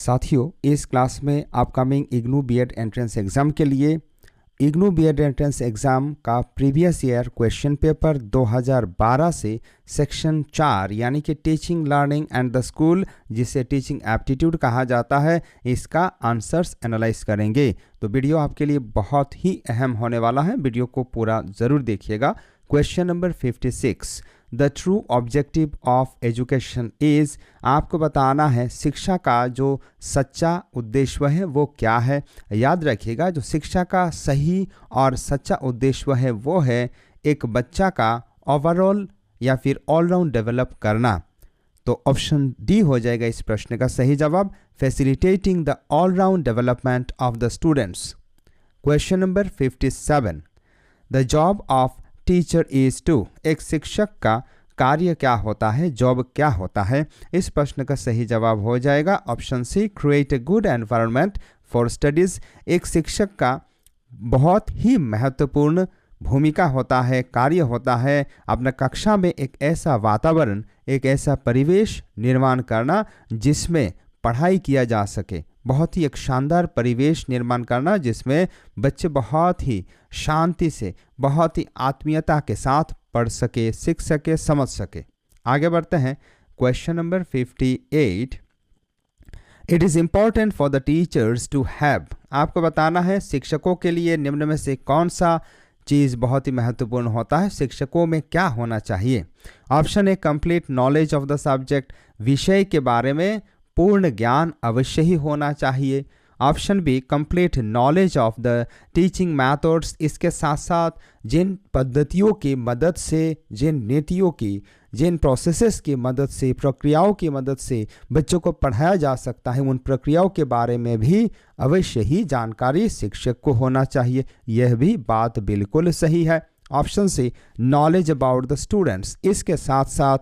साथियों, इस क्लास में upcoming IGNOU BEd entrance exam के लिए इग्नू बीएड एंट्रेंस एग्ज़ाम का प्रीवियस ईयर क्वेश्चन पेपर 2012 से सेक्शन 4 यानी कि teaching learning and the school, जिसे टीचिंग एप्टीट्यूड कहा जाता है, इसका आंसर्स एनालाइज करेंगे। तो वीडियो आपके लिए बहुत ही अहम होने वाला है, वीडियो को पूरा ज़रूर देखिएगा। Question number 56, the true objective of education is, आपको बताना है शिक्षा का जो सच्चा उद्देश्य है वो क्या है। याद रखिएगा, जो शिक्षा का सही और सच्चा उद्देश्य है वो है एक बच्चा का ओवरऑल या फिर ऑलराउंड डेवलप करना। तो ऑप्शन डी हो जाएगा इस प्रश्न का सही जवाब, facilitating the all round development of the students. Question number 57, the job of teacher is to, एक शिक्षक का कार्य क्या होता है, जॉब क्या होता है। इस प्रश्न का सही जवाब हो जाएगा option C, create a good environment for studies. एक शिक्षक का बहुत ही महत्वपूर्ण भूमिका होता है, कार्य होता है अपना कक्षा में एक ऐसा वातावरण, एक ऐसा परिवेश निर्माण करना जिसमें पढ़ाई किया जा सके, बहुत ही एक शानदार परिवेश निर्माण करना जिसमें बच्चे बहुत ही शांति से, बहुत ही आत्मीयता के साथ पढ़ सके, सीख सके, समझ सके। आगे बढ़ते हैं। Question number 58, it is important for the teachers to have, आपको बताना है शिक्षकों के लिए निम्न में से कौन सा चीज़ बहुत ही महत्वपूर्ण होता है, शिक्षकों में क्या होना चाहिए। Option A, complete knowledge of the subject, विषय के बारे में पूर्ण ज्ञान अवश्य ही होना चाहिए। Option B, complete knowledge of the teaching methods, इसके साथ साथ जिन पद्धतियों की मदद से, जिन नीतियों की, जिन प्रोसेसेस की मदद से, प्रक्रियाओं की मदद से बच्चों को पढ़ाया जा सकता है, उन प्रक्रियाओं के बारे में भी अवश्य ही जानकारी शिक्षक को होना चाहिए। यह भी बात बिल्कुल सही है। Option C, knowledge about the students, इसके साथ साथ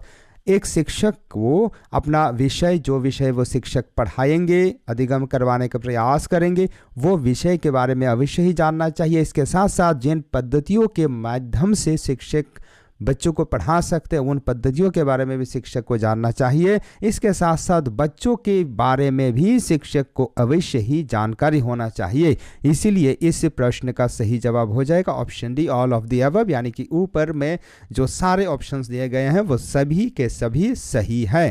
एक शिक्षक को अपना विषय, जो विषय वो शिक्षक पढ़ाएंगे, अधिगम करवाने का प्रयास करेंगे, वो विषय के बारे में अवश्य ही जानना चाहिए। इसके साथ साथ जिन पद्धतियों के माध्यम से शिक्षक बच्चों को पढ़ा सकते हैं, उन पद्धतियों के बारे में भी शिक्षक को जानना चाहिए। इसके साथ साथ बच्चों के बारे में भी शिक्षक को अवश्य ही जानकारी होना चाहिए। इसीलिए इस प्रश्न का सही जवाब हो जाएगा option D, all of the above, यानी कि ऊपर में जो सारे ऑप्शंस दिए गए हैं वो सभी के सभी सही है।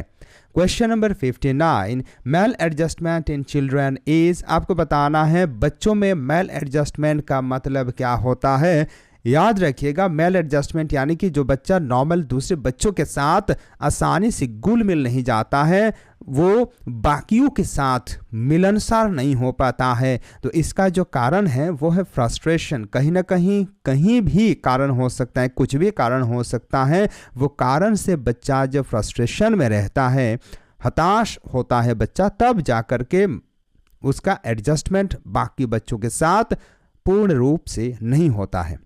Question number 59, maladjustment in children is, आपको बताना है बच्चों में मेल एडजस्टमेंट का मतलब क्या होता है। याद रखिएगा, मेल एडजस्टमेंट यानी कि जो बच्चा नॉर्मल दूसरे बच्चों के साथ आसानी से घुल मिल नहीं जाता है, वो बाकियों के साथ मिलनसार नहीं हो पाता है। तो इसका जो कारण है वो है फ्रस्ट्रेशन। कहीं ना कहीं, कहीं भी कारण हो सकता है, कुछ भी कारण हो सकता है। वो कारण से बच्चा जब फ्रस्ट्रेशन में रहता है, हताश होता है बच्चा, तब जाकर के उसका एडजस्टमेंट बाकी बच्चों के साथ पूर्ण रूप से नहीं होता है।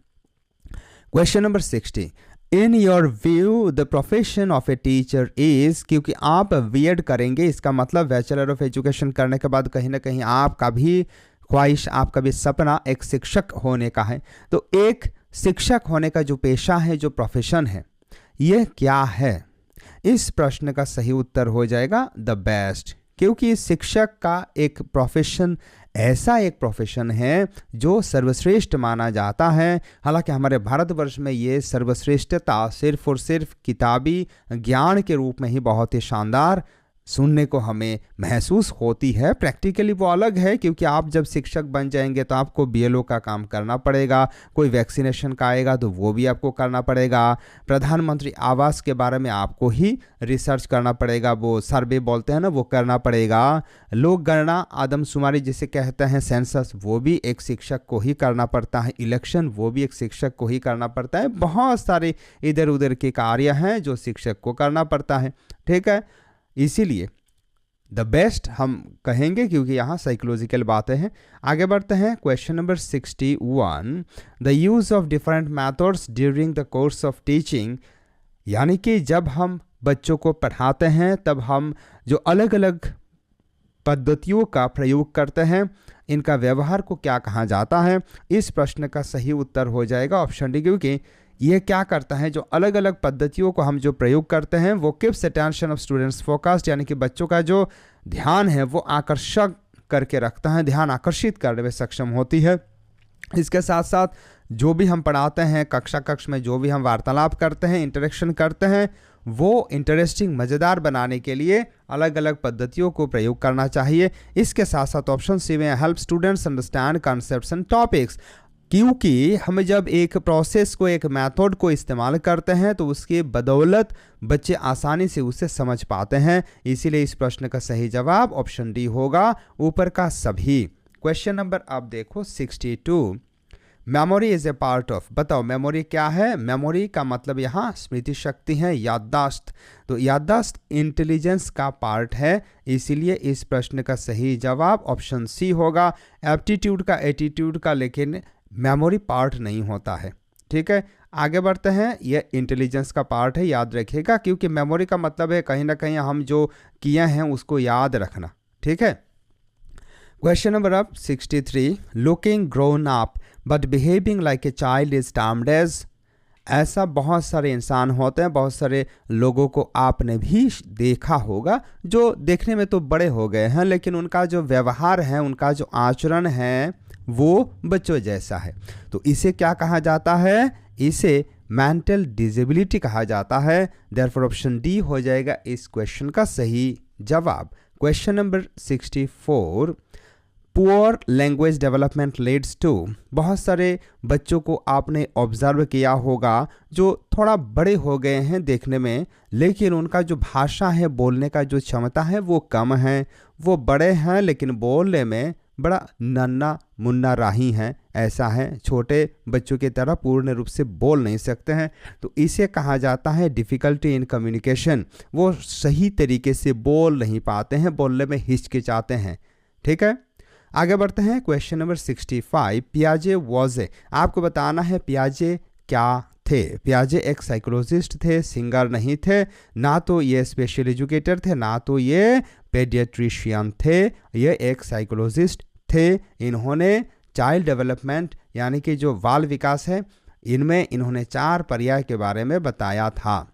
Question number 60, in your view the profession of a teacher is, क्योंकि आप बीएड करेंगे, इसका मतलब बैचलर ऑफ एजुकेशन करने के बाद कहीं ना कहीं आपका भी ख्वाहिश, आपका भी सपना एक शिक्षक होने का है। तो एक शिक्षक होने का जो पेशा है, जो प्रोफेशन है, यह क्या है। इस प्रश्न का सही उत्तर हो जाएगा द बेस्ट, क्योंकि शिक्षक का एक प्रोफेशन ऐसा एक प्रोफेशन है जो सर्वश्रेष्ठ माना जाता है। हालांकि हमारे भारतवर्ष में ये सर्वश्रेष्ठता सिर्फ और सिर्फ किताबी ज्ञान के रूप में ही बहुत ही शानदार सुनने को हमें महसूस होती है। प्रैक्टिकली वो अलग है, क्योंकि आप जब शिक्षक बन जाएंगे तो आपको बीएलओ का काम करना पड़ेगा, कोई वैक्सीनेशन का आएगा तो वो भी आपको करना पड़ेगा, प्रधानमंत्री आवास के बारे में आपको ही रिसर्च करना पड़ेगा, वो सर्वे बोलते हैं ना, वो करना पड़ेगा, लोक गणना, आदमशुमारी जिसे कहते हैं सेंसस, वो भी एक शिक्षक को ही करना पड़ता है, इलेक्शन वो भी एक शिक्षक को ही करना पड़ता है। बहुत सारे इधर उधर के कार्य हैं जो शिक्षक को करना पड़ता है, ठीक है। इसीलिए द बेस्ट हम कहेंगे, क्योंकि यहाँ साइकोलॉजिकल बातें हैं। आगे बढ़ते हैं। Question number 61, the use of different methods during the course of teaching, यानी कि जब हम बच्चों को पढ़ाते हैं तब हम जो अलग अलग पद्धतियों का प्रयोग करते हैं, इनका व्यवहार को क्या कहा जाता है। इस प्रश्न का सही उत्तर हो जाएगा ऑप्शन डी, क्योंकि ये क्या करता है, जो अलग अलग पद्धतियों को हम जो प्रयोग करते हैं वो keeps attention of students focused, यानी कि बच्चों का जो ध्यान है वो आकर्षक करके रखता है, ध्यान आकर्षित करने में सक्षम होती है। इसके साथ साथ जो भी हम पढ़ाते हैं कक्ष में, जो भी हम वार्तालाप करते हैं, इंटरेक्शन करते हैं, वो इंटरेस्टिंग मज़ेदार बनाने के लिए अलग अलग पद्धतियों को प्रयोग करना चाहिए। इसके साथ साथ ऑप्शन सी में help students understand concepts and topics, क्योंकि हम जब एक प्रोसेस को, एक मेथड को इस्तेमाल करते हैं तो उसके बदौलत बच्चे आसानी से उसे समझ पाते हैं। इसीलिए इस प्रश्न का सही जवाब ऑप्शन डी होगा, ऊपर का सभी। क्वेश्चन नंबर आप देखो 62, memory is a part of. बताओ मेमोरी क्या है? मेमोरी का मतलब यहाँ स्मृति शक्ति है, याददाश्त। तो याददाश्त इंटेलिजेंस का पार्ट है, इसीलिए इस प्रश्न का सही जवाब ऑप्शन सी होगा। एप्टीट्यूड का, एटीट्यूड का लेकिन मेमोरी पार्ट नहीं होता है। ठीक है, आगे बढ़ते हैं। ये इंटेलिजेंस का पार्ट है, याद रखिएगा, क्योंकि मेमोरी का मतलब है कहीं ना कहीं हम जो किए हैं उसको याद रखना। ठीक है, क्वेश्चन नंबर अब 63, looking grown up but behaving like a child is termed as. ऐसा बहुत सारे इंसान होते हैं, बहुत सारे लोगों को आपने भी देखा होगा जो देखने में तो बड़े हो गए हैं लेकिन उनका जो व्यवहार है, उनका जो आचरण है वो बच्चों जैसा है। तो इसे क्या कहा जाता है? इसे मेंटल डिसेबिलिटी कहा जाता है। देयरफॉर ऑप्शन डी हो जाएगा इस क्वेश्चन का सही जवाब। Question number 64, poor language development leads to. बहुत सारे बच्चों को आपने ऑब्जर्व किया होगा जो थोड़ा बड़े हो गए हैं देखने में, लेकिन उनका जो भाषा है, बोलने का जो क्षमता है वो कम है। वो बड़े हैं लेकिन बोलने में बड़ा नन्ना मुन्ना राही हैं, ऐसा है, छोटे बच्चों की तरह पूर्ण रूप से बोल नहीं सकते हैं। तो इसे कहा जाता है डिफ़िकल्टी इन कम्युनिकेशन। वो सही तरीके से बोल नहीं पाते हैं, बोलने में हिचकिचाते हैं। ठीक है, आगे बढ़ते हैं। क्वेश्चन नंबर 65, पियाजे वॉज ए। आपको बताना है पियाजे क्या थे। पियाजे एक साइकोलॉजिस्ट थे, सिंगर नहीं थे, ना तो ये स्पेशल एजुकेटर थे, ना तो ये पेडियाट्रिशियन थे, ये एक साइकोलॉजिस्ट थे। इन्होंने चाइल्ड डेवलपमेंट यानी कि जो बाल विकास है, इनमें इन्होंने 4 पर्याय के बारे में बताया था।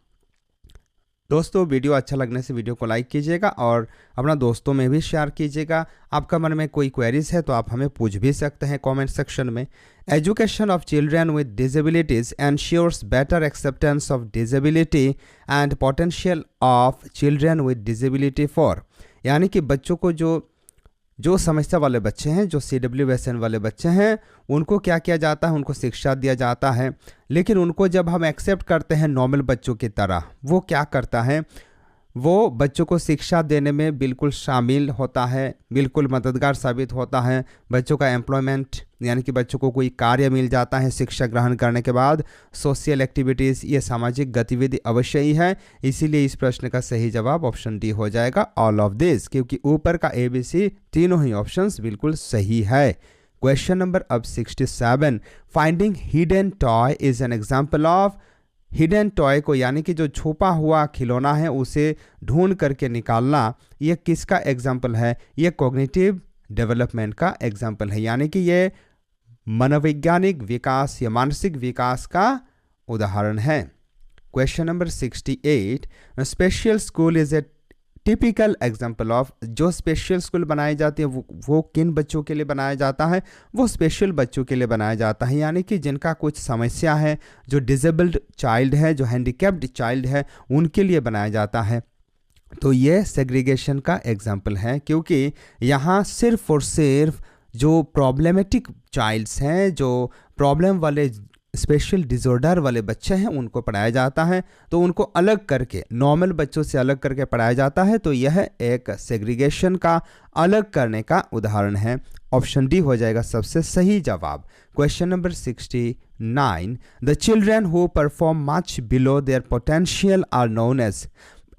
दोस्तों, वीडियो अच्छा लगने से वीडियो को लाइक कीजिएगा और अपना दोस्तों में भी शेयर कीजिएगा। आपका मन में कोई क्वेरीज है तो आप हमें पूछ भी सकते हैं कमेंट सेक्शन में। Education of children with disabilities ensures better acceptance of disability and potential of children with disability for. यानी कि बच्चों को जो समस्या वाले बच्चे हैं, जो CWSN वाले बच्चे हैं, उनको क्या किया जाता है? उनको शिक्षा दिया जाता है। लेकिन उनको जब हम एक्सेप्ट करते हैं नॉर्मल बच्चों की तरह, वो क्या करता है? वो बच्चों को शिक्षा देने में बिल्कुल शामिल होता है, बिल्कुल मददगार साबित होता है। बच्चों का एम्प्लॉयमेंट यानी कि बच्चों को कोई कार्य मिल जाता है शिक्षा ग्रहण करने के बाद। सोशल एक्टिविटीज़, ये सामाजिक गतिविधि अवश्य ही है। इसीलिए इस प्रश्न का सही जवाब ऑप्शन डी हो जाएगा, ऑल ऑफ दिस, क्योंकि ऊपर का ABC तीनों ही ऑप्शंस बिल्कुल सही है। क्वेश्चन नंबर अब 67, finding hidden toy is an example of. Hidden toy को यानी कि जो छुपा हुआ खिलौना है उसे ढूंढ करके निकालना, ये किसका एग्जाम्पल है? ये कॉग्निटिव डेवलपमेंट का एग्जाम्पल है, यानी कि ये मनोवैज्ञानिक विकास या मानसिक विकास का उदाहरण है। Question number 68, special school is a typical example of. जो स्पेशल स्कूल बनाई जाती है वो किन बच्चों के लिए बनाया जाता है? वो स्पेशल बच्चों के लिए बनाया जाता है, यानी कि जिनका कुछ समस्या है, जो डिसेबल्ड चाइल्ड है, जो हैंडीकैप्ड चाइल्ड है, उनके लिए बनाया जाता है। तो ये सेग्रीगेशन का एग्जाम्पल है, क्योंकि यहाँ सिर्फ और सिर्फ जो प्रॉब्लमेटिक चाइल्ड्स हैं, जो प्रॉब्लम वाले स्पेशल डिसऑर्डर वाले बच्चे हैं, उनको पढ़ाया जाता है। तो उनको अलग करके, नॉर्मल बच्चों से अलग करके पढ़ाया जाता है। तो यह एक सेग्रीगेशन का अलग करने का उदाहरण है। ऑप्शन डी हो जाएगा सबसे सही जवाब। Question number 69, the children who perform much below their potential are known as.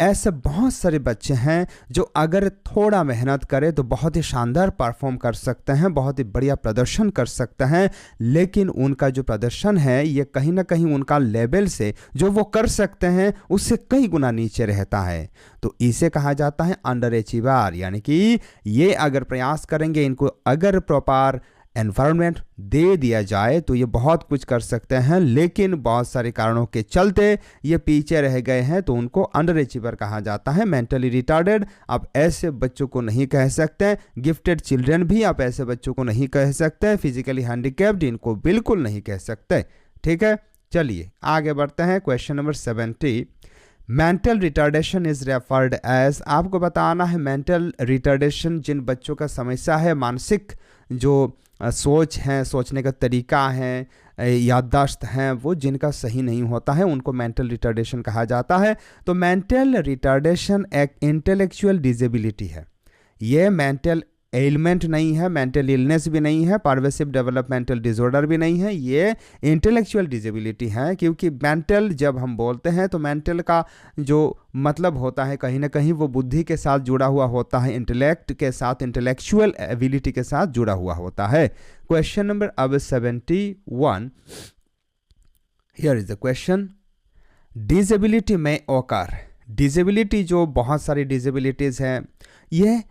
ऐसे बहुत सारे बच्चे हैं जो अगर थोड़ा मेहनत करें तो बहुत ही शानदार परफॉर्म कर सकते हैं, बहुत ही बढ़िया प्रदर्शन कर सकते हैं, लेकिन उनका जो प्रदर्शन है ये कहीं ना कहीं उनका लेवल से, जो वो कर सकते हैं, उससे कई गुना नीचे रहता है। तो इसे कहा जाता है अंडर अचीवर, यानी कि ये अगर प्रयास करेंगे, इनको अगर प्रॉपर एनवायरनमेंट दे दिया जाए तो ये बहुत कुछ कर सकते हैं, लेकिन बहुत सारे कारणों के चलते ये पीछे रह गए हैं, तो उनको अंडर अचीवर कहा जाता है। मेंटली रिटार्डेड आप ऐसे बच्चों को नहीं कह सकते, गिफ्टेड चिल्ड्रन भी आप ऐसे बच्चों को नहीं कह सकते, फिजिकली हैंडीकैप्ड इनको बिल्कुल नहीं कह सकते। ठीक है, चलिए आगे बढ़ते हैं। Question number 70, mental retardation is referred as, आपको बताना है मेंटल रिटार्डेशन जिन बच्चों का समस्या है, मानसिक जो सोच है, सोचने का तरीका है, याददाश्त हैं, वो जिनका सही नहीं होता है उनको मेंटल रिटार्डेशन कहा जाता है। तो मेंटल रिटार्डेशन एक इंटेलेक्चुअल डिसेबिलिटी है, ये मेंटल एलिमेंट नहीं है, मेंटल इलनेस भी नहीं है, परवेसिव डेवलपमेंटल डिसऑर्डर भी नहीं है, ये इंटेलेक्चुअल डिसेबिलिटी है। क्योंकि मेंटल जब हम बोलते हैं तो मेंटल का जो मतलब होता है कहीं ना कहीं वो बुद्धि के साथ जुड़ा हुआ होता है, इंटेलेक्ट के साथ, इंटेलेक्चुअल एबिलिटी के साथ जुड़ा हुआ होता है। क्वेश्चन नंबर अब 71, here is the question, disability में ओकर, डिसेबिलिटी जो बहुत सारी डिसेबिलिटीज हैं, ये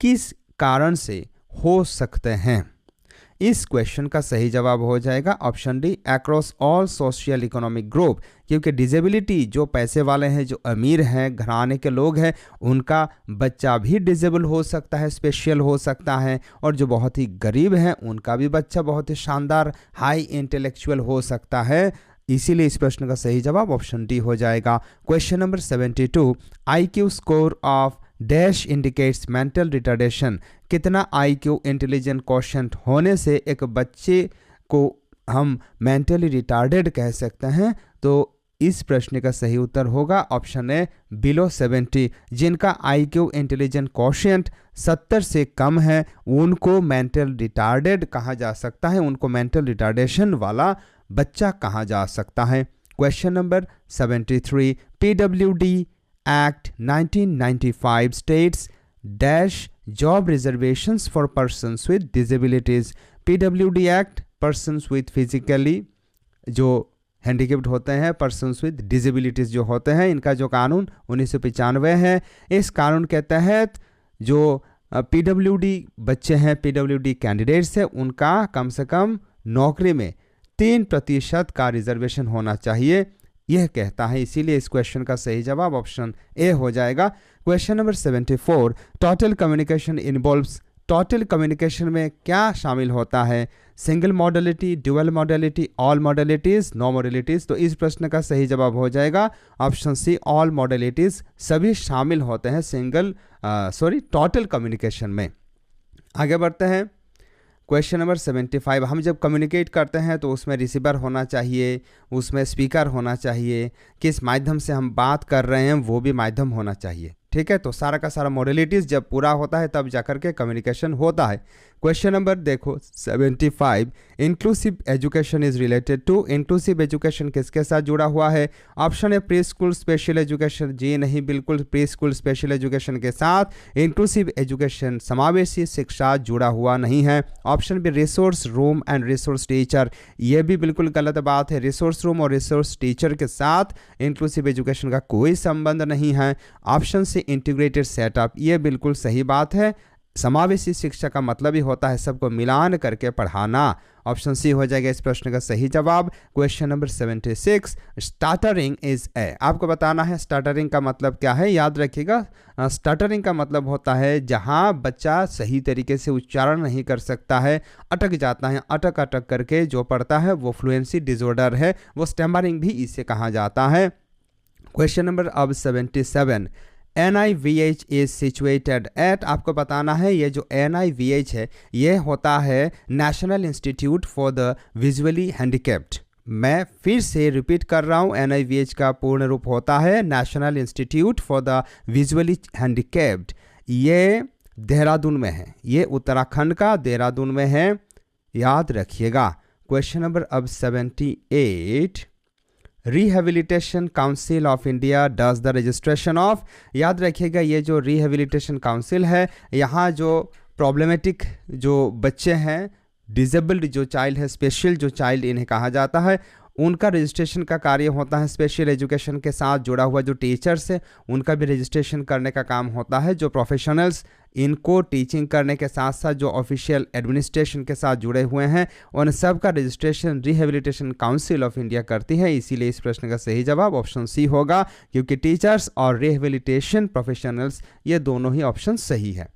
किस कारण से हो सकते हैं? इस क्वेश्चन का सही जवाब हो जाएगा option D, across all social economic group. क्योंकि डिसेबिलिटी जो पैसे वाले हैं, जो अमीर हैं, घराने के लोग हैं, उनका बच्चा भी डिसेबल हो सकता है, स्पेशल हो सकता है, और जो बहुत ही गरीब हैं उनका भी बच्चा बहुत ही शानदार हाई इंटेलेक्चुअल हो सकता है। इसीलिए इस प्रश्न का सही जवाब ऑप्शन डी हो जाएगा। Question number 72, IQ score of dash indicates mental retardation, कितना IQ इंटेलिजेंट क्वोशेंट होने से एक बच्चे को हम मेंटली रिटार्डेड कह सकते हैं? तो इस प्रश्न का सही उत्तर होगा ऑप्शन ए, बिलो 70। जिनका IQ इंटेलिजेंट क्वोशेंट 70 से कम है उनको मेंटल रिटार्डेड कहा जा सकता है, उनको मेंटल रिटार्डेशन वाला बच्चा कहा जा सकता है। Question number 73, PWD Act 1995 states dash job reservations for persons with disabilities। PWD Act persons with physically जो हैंडीकेप्ड होते हैं, पर्सन्स विद डिसेबिलिटीज जो होते हैं, इनका जो कानून 1995 है। इस कानून के तहत जो PWD बच्चे हैं, PWD कैंडिडेट्स हैं, उनका कम से कम नौकरी में 3% का रिजर्वेशन होना चाहिए, यह कहता है। इसीलिए इस क्वेश्चन का सही जवाब ऑप्शन ए हो जाएगा। Question number 74, total communication involves, total communication में क्या शामिल होता है? Single modality, dual modality, all modalities, no modalities. तो इस प्रश्न का सही जवाब हो जाएगा ऑप्शन सी, ऑल मॉडलिटीज सभी शामिल होते हैं टोटल कम्युनिकेशन में। आगे बढ़ते हैं। क्वेश्चन नंबर 75, हम जब कम्युनिकेट करते हैं तो उसमें रिसीवर होना चाहिए, उसमें स्पीकर होना चाहिए, किस माध्यम से हम बात कर रहे हैं वो भी माध्यम होना चाहिए। ठीक है, तो सारा का सारा मॉडलिटीज़ जब पूरा होता है तब जाकर के कम्युनिकेशन होता है। क्वेश्चन नंबर देखो 75, inclusive education is related to, inclusive education किसके साथ जुड़ा हुआ है? Option A, preschool special education, जी नहीं, बिल्कुल प्री स्कूल स्पेशल एजुकेशन के साथ इंक्लूसिव एजुकेशन समावेशी शिक्षा जुड़ा हुआ नहीं है। Option B, resource room and resource teacher, ये भी बिल्कुल गलत बात है। रिसोर्स रूम और रिसोर्स टीचर के साथ इंक्लूसिव एजुकेशन का कोई संबंध नहीं है। ऑप्शन सी, इंटीग्रेटेड सेटअप, ये बिल्कुल सही बात है। समावेशी शिक्षा का मतलब ही होता है सबको मिलान करके पढ़ाना। ऑप्शन सी हो जाएगा इस प्रश्न का सही जवाब। क्वेश्चन नंबर 76, स्टाटरिंग इज ए, आपको बताना है स्टाटरिंग का मतलब क्या है। याद रखिएगा, स्टाटरिंग का मतलब होता है जहां बच्चा सही तरीके से उच्चारण नहीं कर सकता है, अटक जाता है, अटक अटक करके जो पढ़ता है वो फ्लुएंसी डिसऑर्डर है, वो स्टैमरिंग भी इसे कहा जाता है। क्वेश्चन नंबर अब 77, NIVH इज सिचुएटेड एट, आपको बताना है ये जो NIVH है ये होता है national institute for the visually handicapped. मैं फिर से रिपीट कर रहा हूँ, NIVH का पूर्ण रूप होता है national institute for the visually handicapped. ये देहरादून में है, ये उत्तराखंड का देहरादून में है, याद रखिएगा। क्वेश्चन नंबर अब 78, rehabilitation council of India does the registration of, याद रखिएगा ये जो रिहेबिलिटेशन काउंसिल है, यहाँ जो प्रॉब्लमेटिक जो बच्चे हैं, डिसेबल्ड जो चाइल्ड है, स्पेशल जो चाइल्ड इन्हें कहा जाता है, उनका रजिस्ट्रेशन का कार्य होता है। स्पेशल एजुकेशन के साथ जुड़ा हुआ जो टीचर्स है उनका भी रजिस्ट्रेशन करने का काम होता है। जो प्रोफेशनल्स इनको टीचिंग करने के साथ साथ जो ऑफिशियल एडमिनिस्ट्रेशन के साथ जुड़े हुए हैं उन सब का registration rehabilitation council of India करती है। इसीलिए इस प्रश्न का सही जवाब ऑप्शन सी होगा, क्योंकि टीचर्स और रिहेबिलिटेशन प्रोफेशनल्स ये दोनों ही ऑप्शन सही है।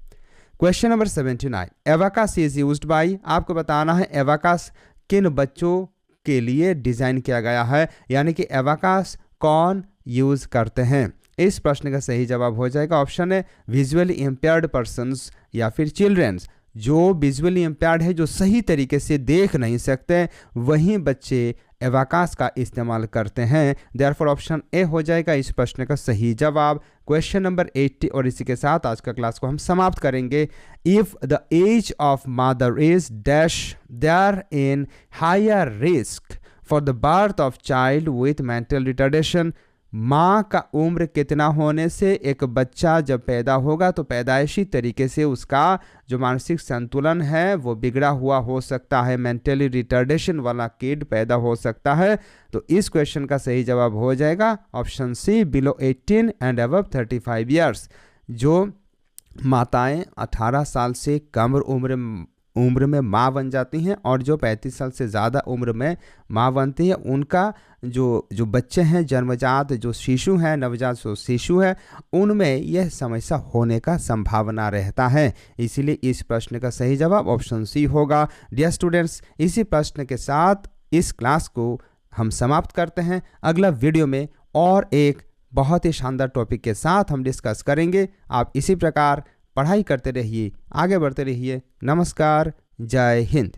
Question number 79, abacus is used by, आपको बताना है एवाकास किन बच्चों के लिए डिजाइन किया गया है, यानी कि एवाकास कौन यूज करते हैं। इस प्रश्न का सही जवाब हो जाएगा ऑप्शन है विजुअली इम्पेयर्ड पर्सन्स या फिर चिल्ड्रंस। जो विजुअली इम्पेयर्ड है, जो सही तरीके से देख नहीं सकते, वही बच्चे एवाकास का इस्तेमाल करते हैं। देयरफॉर ऑप्शन ए हो जाएगा इस प्रश्न का सही जवाब। क्वेश्चन नंबर 80 और इसी के साथ आज का क्लास को हम समाप्त करेंगे। If the age of mother is dash they are in higher risk for the birth of child with mental retardation. माँ का उम्र कितना होने से एक बच्चा जब पैदा होगा तो पैदाइशी तरीके से उसका जो मानसिक संतुलन है वो बिगड़ा हुआ हो सकता है, मेंटली रिटार्डेशन वाला किड पैदा हो सकता है। तो इस क्वेश्चन का सही जवाब हो जाएगा option C below 18 and above 35 years. जो माताएं 18 साल से कम उम्र में माँ बन जाती हैं और जो 35 साल से ज़्यादा उम्र में माँ बनती है, उनका जो बच्चे हैं जन्मजात जो शिशु हैं, नवजात जो शिशु है, उनमें यह समस्या होने का संभावना रहता है। इसीलिए इस प्रश्न का सही जवाब ऑप्शन सी होगा। डियर स्टूडेंट्स, इसी प्रश्न के साथ इस क्लास को हम समाप्त करते हैं। अगला वीडियो में और एक बहुत ही शानदार टॉपिक के साथ हम डिस्कस करेंगे। आप इसी प्रकार पढ़ाई करते रहिए, आगे बढ़ते रहिए। नमस्कार, जय हिंद।